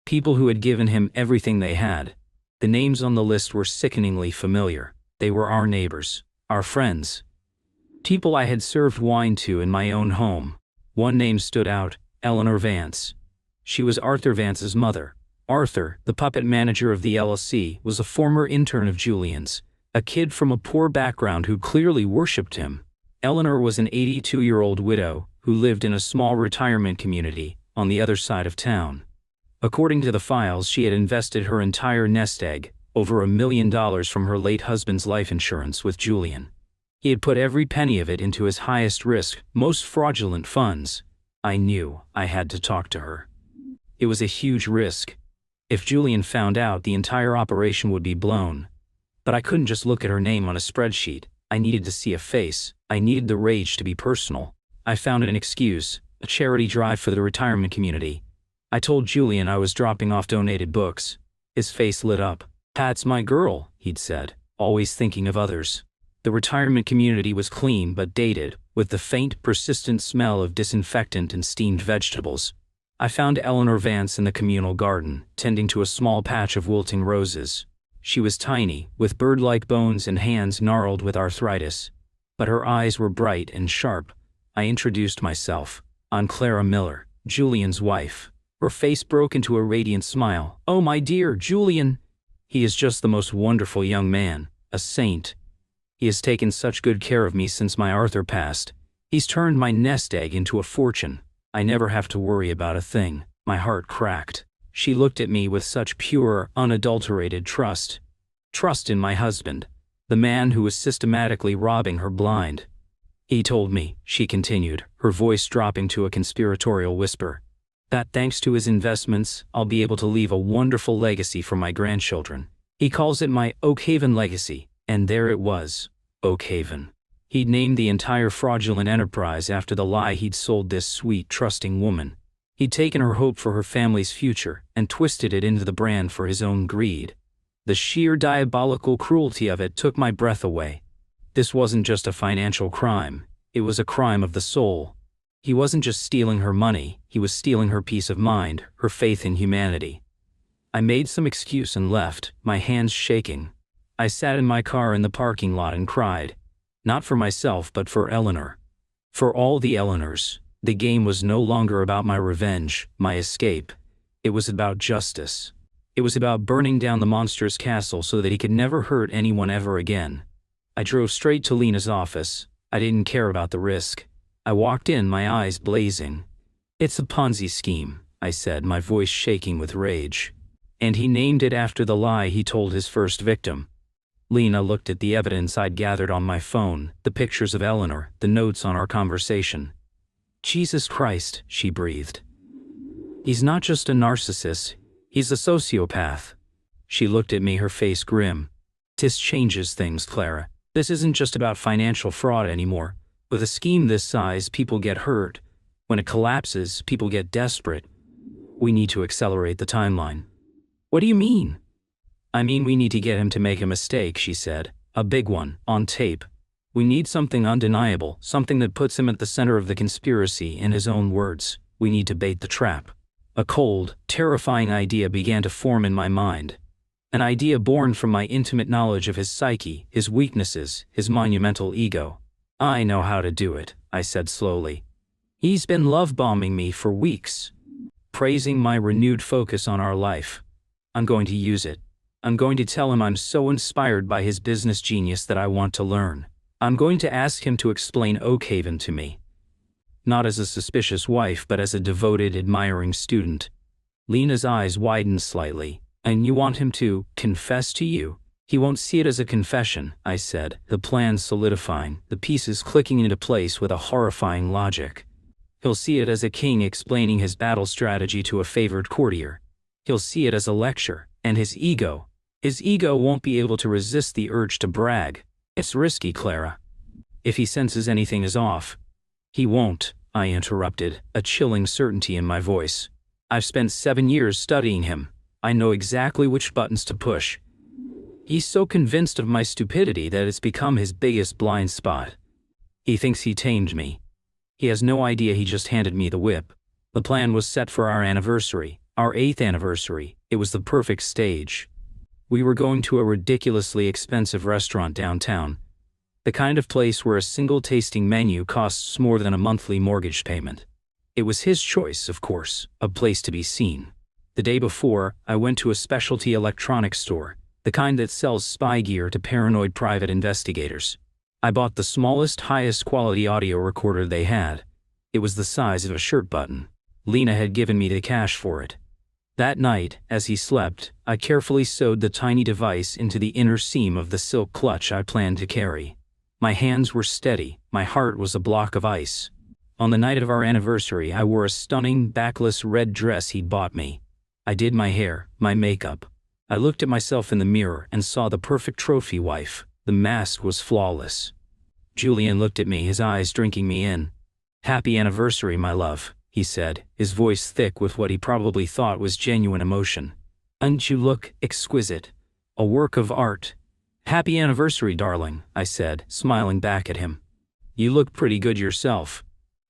People who had given him everything they had. The names on the list were sickeningly familiar. They were our neighbors, our friends. People I had served wine to in my own home. One name stood out, Eleanor Vance. She was Arthur Vance's mother. Arthur, the puppet manager of the LLC, was a former intern of Julian's, a kid from a poor background who clearly worshipped him. Eleanor was an 82-year-old widow who lived in a small retirement community on the other side of town. According to the files, she had invested her entire nest egg, over $1 million from her late husband's life insurance, with Julian. He had put every penny of it into his highest risk, most fraudulent funds. I knew I had to talk to her. It was a huge risk. If Julian found out, the entire operation would be blown. But I couldn't just look at her name on a spreadsheet. I needed to see a face. I needed the rage to be personal. I found an excuse, a charity drive for the retirement community. I told Julian I was dropping off donated books. His face lit up. "That's my girl," he'd said, always thinking of others. The retirement community was clean but dated, with the faint, persistent smell of disinfectant and steamed vegetables. I found Eleanor Vance in the communal garden, tending to a small patch of wilting roses. She was tiny, with bird-like bones and hands gnarled with arthritis. But her eyes were bright and sharp. I introduced myself. "I'm Clara Miller, Julian's wife." Her face broke into a radiant smile. "Oh, my dear Julian. He is just the most wonderful young man, a saint. He has taken such good care of me since my Arthur passed. He's turned my nest egg into a fortune. I never have to worry about a thing." My heart cracked. She looked at me with such pure, unadulterated trust. Trust in my husband, the man who was systematically robbing her blind. "He told me," she continued, her voice dropping to a conspiratorial whisper, "that thanks to his investments, I'll be able to leave a wonderful legacy for my grandchildren. He calls it my Oakhaven legacy." And there it was, Oakhaven. He'd named the entire fraudulent enterprise after the lie he'd sold this sweet, trusting woman. He'd taken her hope for her family's future and twisted it into the brand for his own greed. The sheer diabolical cruelty of it took my breath away. This wasn't just a financial crime. It was a crime of the soul. He wasn't just stealing her money, he was stealing her peace of mind, her faith in humanity. I made some excuse and left, my hands shaking. I sat in my car in the parking lot and cried. Not for myself, but for Eleanor. For all the Eleanors. The game was no longer about my revenge, my escape. It was about justice. It was about burning down the monster's castle so that he could never hurt anyone ever again. I drove straight to Lena's office. I didn't care about the risk. I walked in, my eyes blazing. "It's a Ponzi scheme," I said, my voice shaking with rage. "And he named it after the lie he told his first victim." Lena looked at the evidence I'd gathered on my phone, the pictures of Eleanor, the notes on our conversation. "Jesus Christ," she breathed. "He's not just a narcissist, he's a sociopath." She looked at me, her face grim. "This changes things, Clara. This isn't just about financial fraud anymore. With a scheme this size, people get hurt. When it collapses, people get desperate. We need to accelerate the timeline." "What do you mean?" "I mean, we need to get him to make a mistake," she said. "A big one, on tape. We need something undeniable, something that puts him at the center of the conspiracy, in his own words. We need to bait the trap." A cold, terrifying idea began to form in my mind. An idea born from my intimate knowledge of his psyche, his weaknesses, his monumental ego. "I know how to do it," I said slowly. "He's been love-bombing me for weeks, praising my renewed focus on our life. I'm going to use it. I'm going to tell him I'm so inspired by his business genius that I want to learn. I'm going to ask him to explain Oakhaven to me. Not as a suspicious wife, but as a devoted, admiring student." Lena's eyes widened slightly. "And you want him to confess to you?" "He won't see it as a confession," I said, the plan solidifying, the pieces clicking into place with a horrifying logic. "He'll see it as a king explaining his battle strategy to a favored courtier. He'll see it as a lecture, and his ego won't be able to resist the urge to brag. It's risky, Clara. If he senses anything is off." "He won't," I interrupted, a chilling certainty in my voice. "I've spent 7 years studying him. I know exactly which buttons to push. He's so convinced of my stupidity that it's become his biggest blind spot. He thinks he tamed me. He has no idea he just handed me the whip. The plan was set for our anniversary, Our 8th anniversary, it was the perfect stage. We were going to a ridiculously expensive restaurant downtown, the kind of place where a single tasting menu costs more than a monthly mortgage payment. It was his choice, of course, a place to be seen. The day before, I went to a specialty electronics store, the kind that sells spy gear to paranoid private investigators. I bought the smallest, highest quality audio recorder they had. It was the size of a shirt button. Lena had given me the cash for it. That night, as he slept, I carefully sewed the tiny device into the inner seam of the silk clutch I planned to carry. My hands were steady, my heart was a block of ice. On the night of our anniversary, I wore a stunning, backless red dress he'd bought me. I did my hair, my makeup. I looked at myself in the mirror and saw the perfect trophy wife. The mask was flawless. Julian looked at me, his eyes drinking me in. "Happy anniversary, my love," he said, his voice thick with what he probably thought was genuine emotion. "And you look exquisite. A work of art." "Happy anniversary, darling," I said, smiling back at him. "You look pretty good yourself."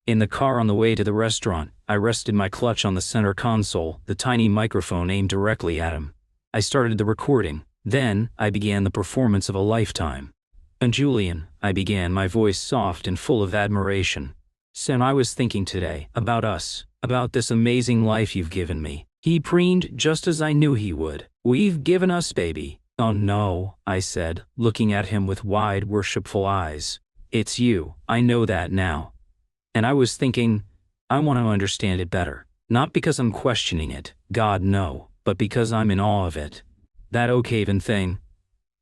In the car on the way to the restaurant, I rested my clutch on the center console, the tiny microphone aimed directly at him. I started the recording. Then, I began the performance of a lifetime. "And Julian," I began, my voice soft and full of admiration. "Sam, I was thinking today about us, about this amazing life you've given me." He preened just as I knew he would. "We've given us, baby." "Oh no," I said, looking at him with wide, worshipful eyes. "It's you, I know that now. And I was thinking, I want to understand it better. Not because I'm questioning it, God no, but because I'm in awe of it. That Oakhaven thing.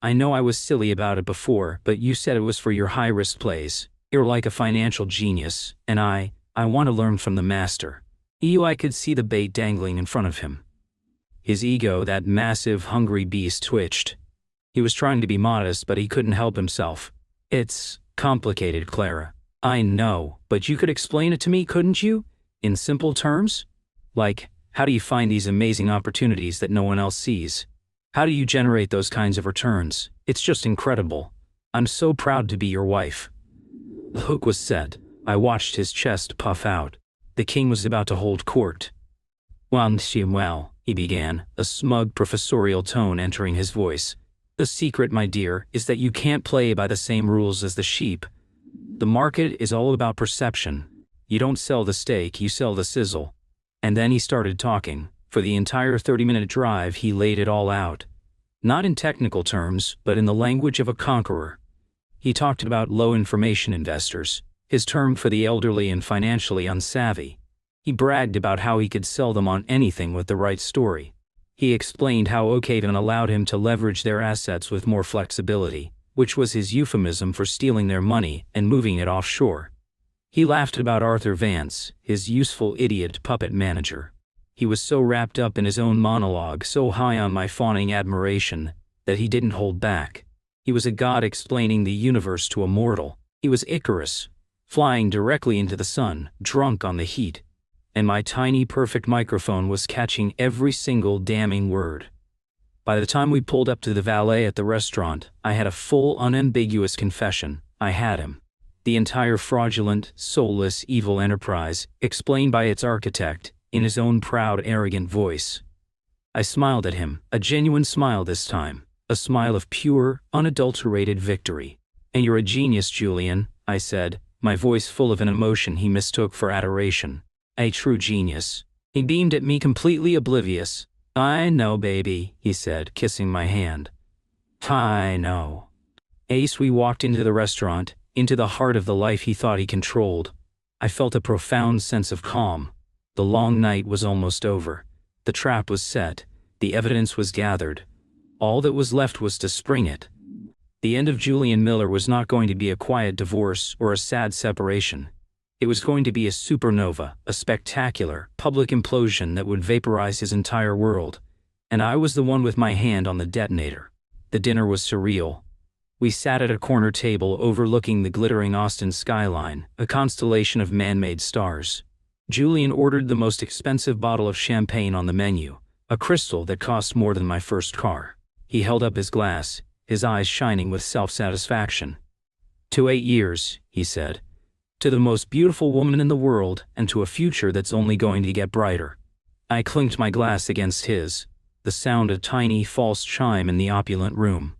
I know I was silly about it before, but you said it was for your high-risk plays. You're like a financial genius, and I want to learn from the master." I could see the bait dangling in front of him. His ego, that massive, hungry beast, twitched. He was trying to be modest, but he couldn't help himself. "It's complicated, Clara. I know, but you could explain it to me, couldn't you? In simple terms? Like, how do you find these amazing opportunities that no one else sees? How do you generate those kinds of returns? It's just incredible. I'm so proud to be your wife." The hook was set. I watched his chest puff out. The king was about to hold court. "Well," he began, a smug professorial tone entering his voice. "The secret, my dear, is that you can't play by the same rules as the sheep. The market is all about perception. You don't sell the steak, you sell the sizzle." And then he started talking. For the entire 30-minute drive, he laid it all out. Not in technical terms, but in the language of a conqueror. He talked about low-information investors, his term for the elderly and financially unsavvy. He bragged about how he could sell them on anything with the right story. He explained how Oakhaven allowed him to leverage their assets with more flexibility, which was his euphemism for stealing their money and moving it offshore. He laughed about Arthur Vance, his useful idiot puppet manager. He was so wrapped up in his own monologue, so high on my fawning admiration, that he didn't hold back. He was a god explaining the universe to a mortal. He was Icarus, flying directly into the sun, drunk on the heat. And my tiny, perfect microphone was catching every single damning word. By the time we pulled up to the valet at the restaurant, I had a full, unambiguous confession. I had him. The entire fraudulent, soulless, evil enterprise, explained by its architect, in his own proud, arrogant voice. I smiled at him, a genuine smile this time, a smile of pure, unadulterated victory. "And you're a genius, Julian," I said, my voice full of an emotion he mistook for adoration. "A true genius." He beamed at me, completely oblivious. "I know, baby," he said, kissing my hand. "I know." Ace, we walked into the restaurant, into the heart of the life he thought he controlled. I felt a profound sense of calm. The long night was almost over. The trap was set. The evidence was gathered. All that was left was to spring it. The end of Julian Miller was not going to be a quiet divorce or a sad separation. It was going to be a supernova, a spectacular, public implosion that would vaporize his entire world. And I was the one with my hand on the detonator. The dinner was surreal. We sat at a corner table overlooking the glittering Austin skyline, a constellation of man-made stars. Julian ordered the most expensive bottle of champagne on the menu, a crystal that cost more than my first car. He held up his glass, his eyes shining with self-satisfaction. "To 8 years," he said. "To the most beautiful woman in the world, and to a future that's only going to get brighter." I clinked my glass against his, the sound a tiny false chime in the opulent room.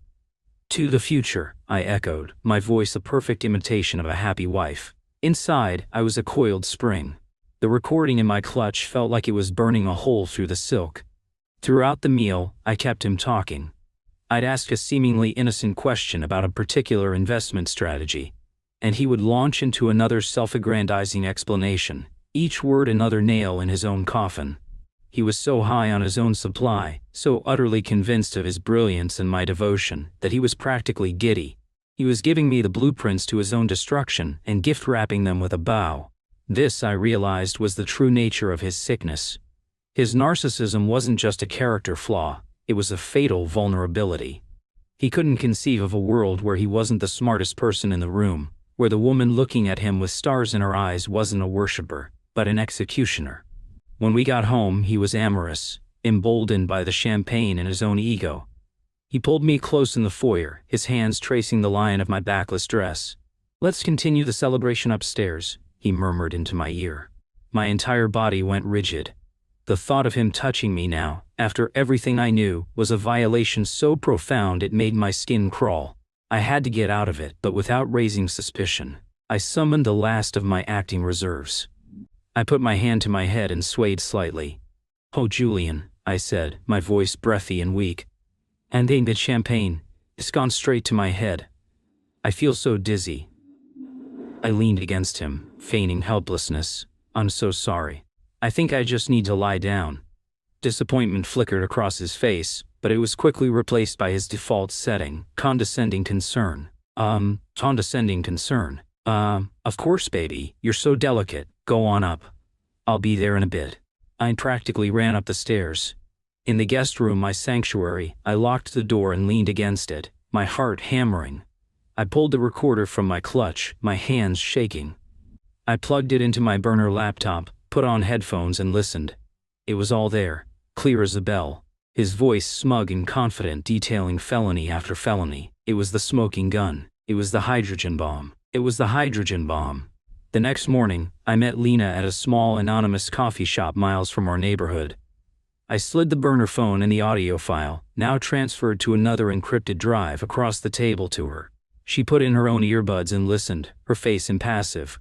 To the future, I echoed, my voice a perfect imitation of a happy wife. Inside, I was a coiled spring. The recording in my clutch felt like it was burning a hole through the silk. Throughout the meal, I kept him talking. I'd ask a seemingly innocent question about a particular investment strategy, and he would launch into another self-aggrandizing explanation, each word another nail in his own coffin. He was so high on his own supply, so utterly convinced of his brilliance and my devotion, that he was practically giddy. He was giving me the blueprints to his own destruction and gift-wrapping them with a bow. This, I realized, was the true nature of his sickness. His narcissism wasn't just a character flaw, it was a fatal vulnerability. He couldn't conceive of a world where he wasn't the smartest person in the room, where the woman looking at him with stars in her eyes wasn't a worshiper, but an executioner. When we got home, he was amorous, emboldened by the champagne and his own ego. He pulled me close in the foyer, his hands tracing the line of my backless dress. "Let's continue the celebration upstairs," he murmured into my ear. My entire body went rigid. The thought of him touching me now, after everything I knew, was a violation so profound it made my skin crawl. I had to get out of it, but without raising suspicion. I summoned the last of my acting reserves. I put my hand to my head and swayed slightly. "Oh, Julian," I said, my voice breathy and weak. "And ain't it champagne? It's gone straight to my head. I feel so dizzy." I leaned against him, feigning helplessness. "I'm so sorry. I think I just need to lie down." Disappointment flickered across his face, but it was quickly replaced by his default setting, condescending concern. Condescending concern. Of course, baby, you're so delicate. Go on up. I'll be there in a bit." I practically ran up the stairs. In the guest room, my sanctuary, I locked the door and leaned against it, my heart hammering. I pulled the recorder from my clutch, my hands shaking. I plugged it into my burner laptop, put on headphones and listened. It was all there, clear as a bell. His voice smug and confident, detailing felony after felony. It was the smoking gun. It was the hydrogen bomb. It was the hydrogen bomb. The next morning, I met Lena at a small anonymous coffee shop miles from our neighborhood. I slid the burner phone and the audio file, now transferred to another encrypted drive, across the table to her. She put in her own earbuds and listened, her face impassive.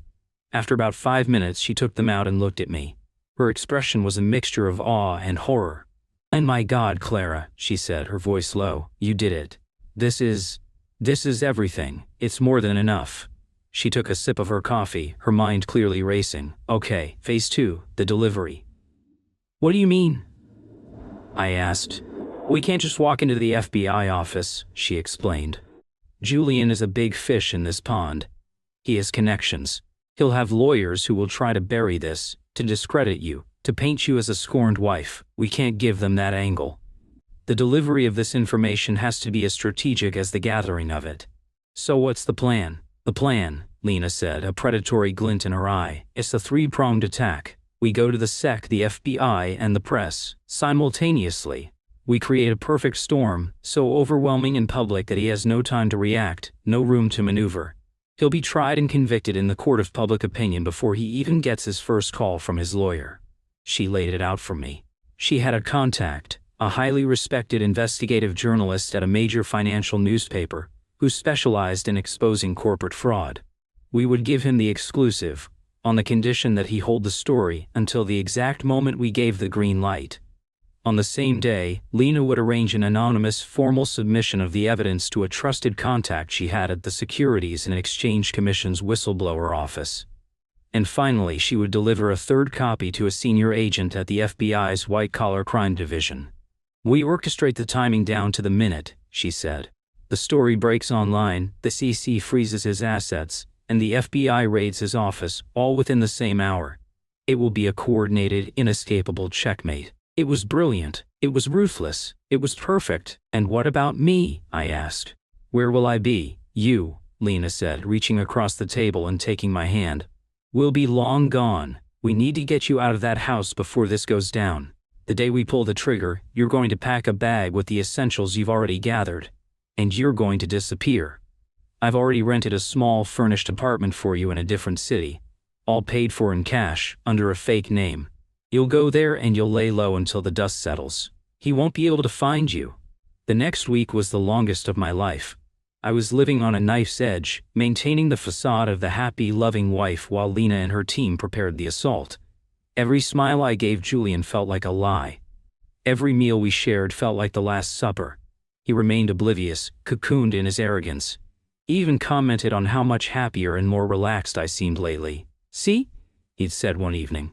After about 5 minutes, she took them out and looked at me. Her expression was a mixture of awe and horror. "And my God, Clara," she said, her voice low, "you did it. This is everything. It's more than enough." She took a sip of her coffee, her mind clearly racing. "Okay, phase 2, the delivery." "What do you mean?" I asked. "We can't just walk into the FBI office," she explained. "Julian is a big fish in this pond. He has connections. He'll have lawyers who will try to bury this, to discredit you, to paint you as a scorned wife. We can't give them that angle. The delivery of this information has to be as strategic as the gathering of it." "So what's the plan?" "The plan," Lena said, a predatory glint in her eye, "is a 3-pronged attack. We go to the SEC, the FBI, and the press, simultaneously. We create a perfect storm, so overwhelming in public that he has no time to react, no room to maneuver. He'll be tried and convicted in the court of public opinion before he even gets his first call from his lawyer." She laid it out for me. She had a contact, a highly respected investigative journalist at a major financial newspaper, who specialized in exposing corporate fraud. We would give him the exclusive, on the condition that he hold the story until the exact moment we gave the green light. On the same day, Lena would arrange an anonymous formal submission of the evidence to a trusted contact she had at the Securities and Exchange Commission's whistleblower office. And finally, she would deliver a third copy to a senior agent at the FBI's white-collar crime division. "We orchestrate the timing down to the minute," she said. "The story breaks online, the CC freezes his assets, and the FBI raids his office, all within the same hour. It will be a coordinated, inescapable checkmate." It was brilliant. It was ruthless. It was perfect. "And what about me?" I asked. "Where will I be?" "You," Lena said, reaching across the table and taking my hand. "We'll be long gone. We need to get you out of that house before this goes down. The day we pull the trigger, you're going to pack a bag with the essentials you've already gathered. And you're going to disappear. I've already rented a small furnished apartment for you in a different city, all paid for in cash, under a fake name. You'll go there and you'll lay low until the dust settles. He won't be able to find you. The next week was the longest of my life. I was living on a knife's edge, maintaining the facade of the happy, loving wife while Lena and her team prepared the assault. Every smile I gave Julian felt like a lie. Every meal we shared felt like the Last Supper. He remained oblivious, cocooned in his arrogance. He even commented on how much happier and more relaxed I seemed lately. "See?" he'd said one evening.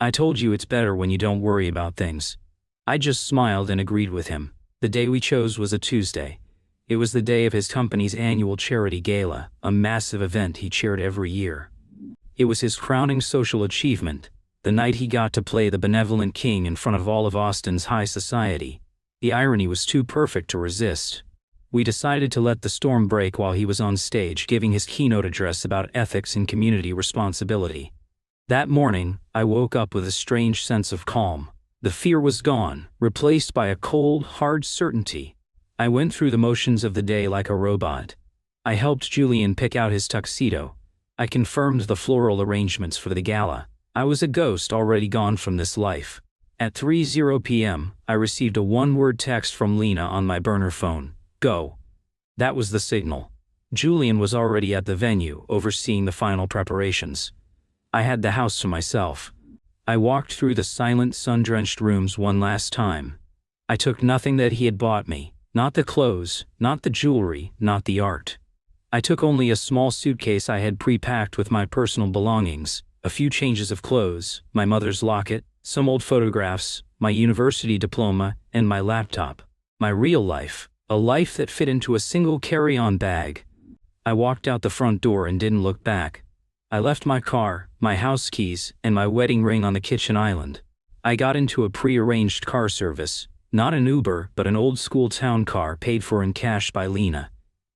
"I told you it's better when you don't worry about things." I just smiled and agreed with him. The day we chose was a Tuesday. It was the day of his company's annual charity gala, a massive event he chaired every year. It was his crowning social achievement, the night he got to play the benevolent king in front of all of Austin's high society. The irony was too perfect to resist. We decided to let the storm break while he was on stage giving his keynote address about ethics and community responsibility. That morning, I woke up with a strange sense of calm. The fear was gone, replaced by a cold, hard certainty. I went through the motions of the day like a robot. I helped Julian pick out his tuxedo. I confirmed the floral arrangements for the gala. I was a ghost already gone from this life. At 3:00 p.m., I received a one-word text from Lena on my burner phone. "Go." That was the signal. Julian was already at the venue, overseeing the final preparations. I had the house to myself. I walked through the silent, sun-drenched rooms one last time. I took nothing that he had bought me. Not the clothes, not the jewelry, not the art. I took only a small suitcase I had pre-packed with my personal belongings, a few changes of clothes, my mother's locket, some old photographs, my university diploma, and my laptop. My real life, a life that fit into a single carry-on bag. I walked out the front door and didn't look back. I left my car, my house keys, and my wedding ring on the kitchen island. I got into a pre-arranged car service, not an Uber but an old-school town car paid for in cash by Lena,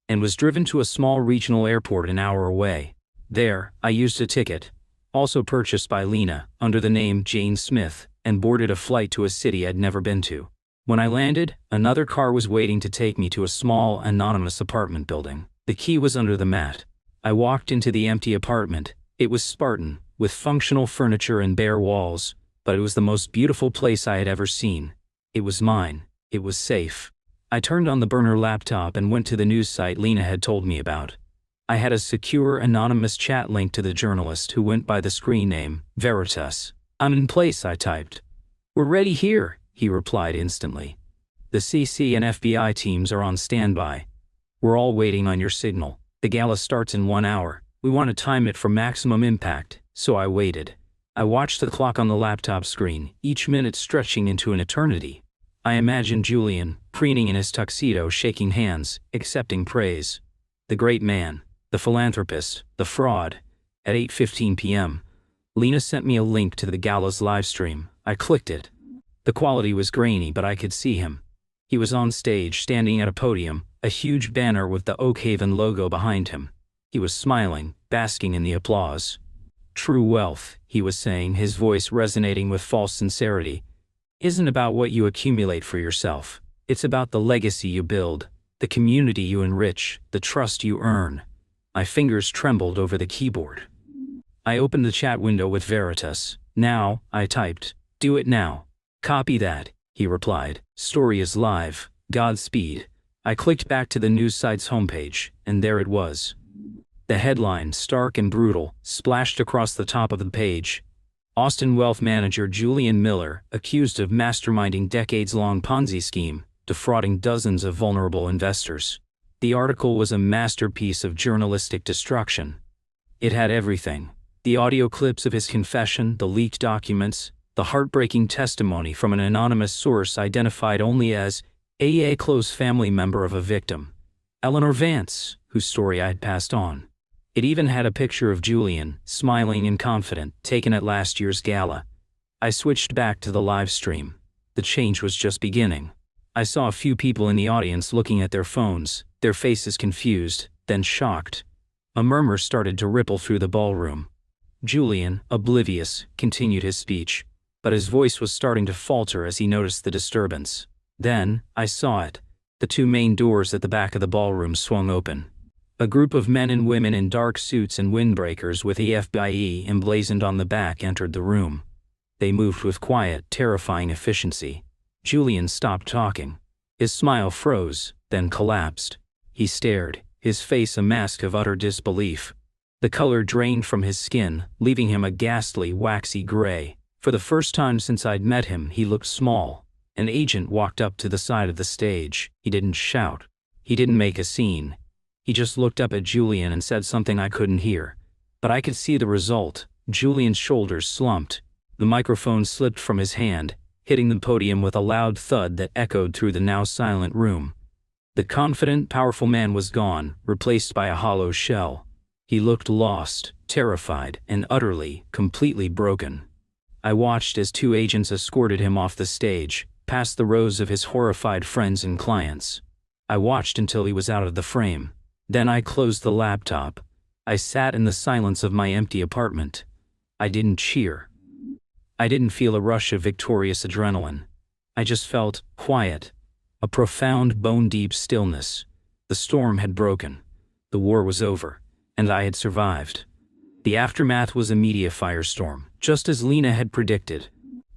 and was driven to a small regional airport an hour away. There, I used a ticket, also purchased by Lena, under the name Jane Smith, and boarded a flight to a city I'd never been to. When I landed, another car was waiting to take me to a small, anonymous apartment building. The key was under the mat. I walked into the empty apartment. It was Spartan, with functional furniture and bare walls, but it was the most beautiful place I had ever seen. It was mine. It was safe. I turned on the burner laptop and went to the news site Lena had told me about. I had a secure, anonymous chat link to the journalist who went by the screen name, Veritas. "I'm in place," I typed. "We're ready here," he replied instantly. "The CC and FBI teams are on standby. We're all waiting on your signal. The gala starts in 1 hour. We want to time it for maximum impact." So I waited. I watched the clock on the laptop screen, each minute stretching into an eternity. I imagined Julian, preening in his tuxedo, shaking hands, accepting praise. The great man, the philanthropist, the fraud. At 8:15 p.m., Lena sent me a link to the gala's livestream. I clicked it. The quality was grainy, but I could see him. He was on stage, standing at a podium, a huge banner with the Oakhaven logo behind him. He was smiling, basking in the applause. "True wealth," he was saying, his voice resonating with false sincerity, "isn't about what you accumulate for yourself. It's about the legacy you build, the community you enrich, the trust you earn." My fingers trembled over the keyboard. I opened the chat window with Veritas. "Now," I typed. "Do it now." "Copy that," he replied. "Story is live. Godspeed." I clicked back to the news site's homepage, and there it was. The headline, stark and brutal, splashed across the top of the page. Austin wealth manager Julian Miller, accused of masterminding decades-long Ponzi scheme, defrauding dozens of vulnerable investors. The article was a masterpiece of journalistic destruction. It had everything. The audio clips of his confession, the leaked documents, the heartbreaking testimony from an anonymous source identified only as a close family member of a victim, Eleanor Vance, whose story I had passed on. It even had a picture of Julian, smiling and confident, taken at last year's gala. I switched back to the live stream. The change was just beginning. I saw a few people in the audience looking at their phones, their faces confused, then shocked. A murmur started to ripple through the ballroom. Julian, oblivious, continued his speech, but his voice was starting to falter as he noticed the disturbance. Then, I saw it. The two main doors at the back of the ballroom swung open. A group of men and women in dark suits and windbreakers with EFBIE emblazoned on the back entered the room. They moved with quiet, terrifying efficiency. Julian stopped talking. His smile froze, then collapsed. He stared, his face a mask of utter disbelief. The color drained from his skin, leaving him a ghastly, waxy gray. For the first time since I'd met him, he looked small. An agent walked up to the side of the stage. He didn't shout. He didn't make a scene. He just looked up at Julian and said something I couldn't hear. But I could see the result. Julian's shoulders slumped. The microphone slipped from his hand, hitting the podium with a loud thud that echoed through the now silent room. The confident, powerful man was gone, replaced by a hollow shell. He looked lost, terrified, and utterly, completely broken. I watched as 2 agents escorted him off the stage, past the rows of his horrified friends and clients. I watched until he was out of the frame. Then I closed the laptop. I sat in the silence of my empty apartment. I didn't cheer. I didn't feel a rush of victorious adrenaline. I just felt quiet, a profound, bone-deep stillness. The storm had broken. The war was over, and I had survived. The aftermath was a media firestorm, just as Lena had predicted.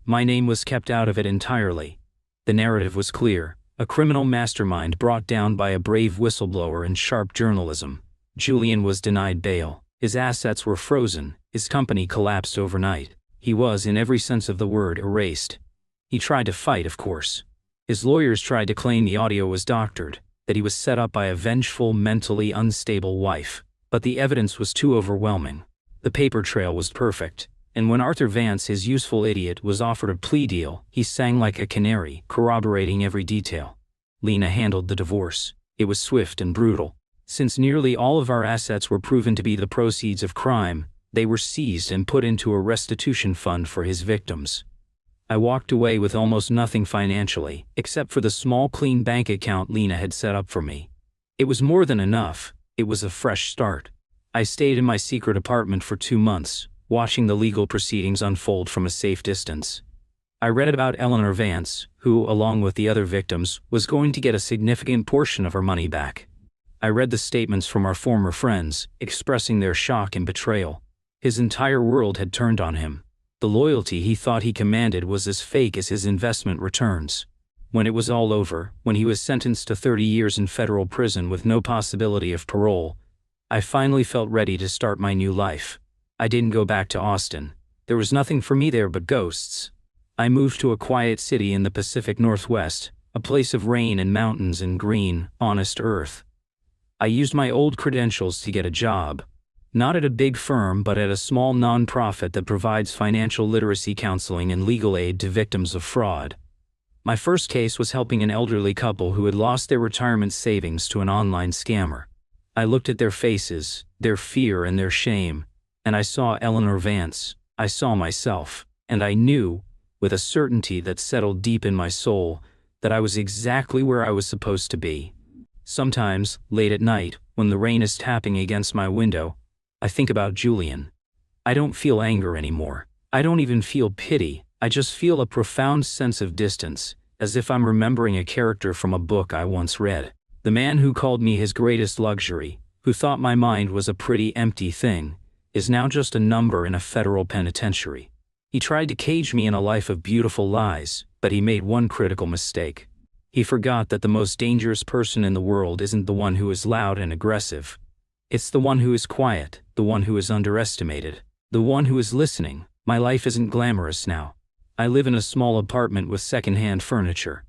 My name was kept out of it entirely. The narrative was clear, a criminal mastermind brought down by a brave whistleblower and sharp journalism. Julian was denied bail. His assets were frozen. His company collapsed overnight. He was, in every sense of the word, erased. He tried to fight, of course. His lawyers tried to claim the audio was doctored, that he was set up by a vengeful, mentally unstable wife. But the evidence was too overwhelming. The paper trail was perfect, and when Arthur Vance, his useful idiot, was offered a plea deal, he sang like a canary, corroborating every detail. Lena handled the divorce. It was swift and brutal. Since nearly all of our assets were proven to be the proceeds of crime, they were seized and put into a restitution fund for his victims. I walked away with almost nothing financially, except for the small clean bank account Lena had set up for me. It was more than enough. It was a fresh start. I stayed in my secret apartment for 2 months, watching the legal proceedings unfold from a safe distance. I read about Eleanor Vance, who, along with the other victims, was going to get a significant portion of her money back. I read the statements from our former friends, expressing their shock and betrayal. His entire world had turned on him. The loyalty he thought he commanded was as fake as his investment returns. When it was all over, when he was sentenced to 30 years in federal prison with no possibility of parole, I finally felt ready to start my new life. I didn't go back to Austin. There was nothing for me there but ghosts. I moved to a quiet city in the Pacific Northwest, a place of rain and mountains and green, honest earth. I used my old credentials to get a job. Not at a big firm, but at a small nonprofit that provides financial literacy counseling and legal aid to victims of fraud. My first case was helping an elderly couple who had lost their retirement savings to an online scammer. I looked at their faces, their fear and their shame, and I saw Eleanor Vance. I saw myself, and I knew, with a certainty that settled deep in my soul, that I was exactly where I was supposed to be. Sometimes, late at night, when the rain is tapping against my window, I think about Julian. I don't feel anger anymore. I don't even feel pity. I just feel a profound sense of distance, as if I'm remembering a character from a book I once read. The man who called me his greatest luxury, who thought my mind was a pretty empty thing, is now just a number in a federal penitentiary. He tried to cage me in a life of beautiful lies, but he made one critical mistake. He forgot that the most dangerous person in the world isn't the one who is loud and aggressive. It's the one who is quiet, the one who is underestimated, the one who is listening. My life isn't glamorous now. I live in a small apartment with second-hand furniture.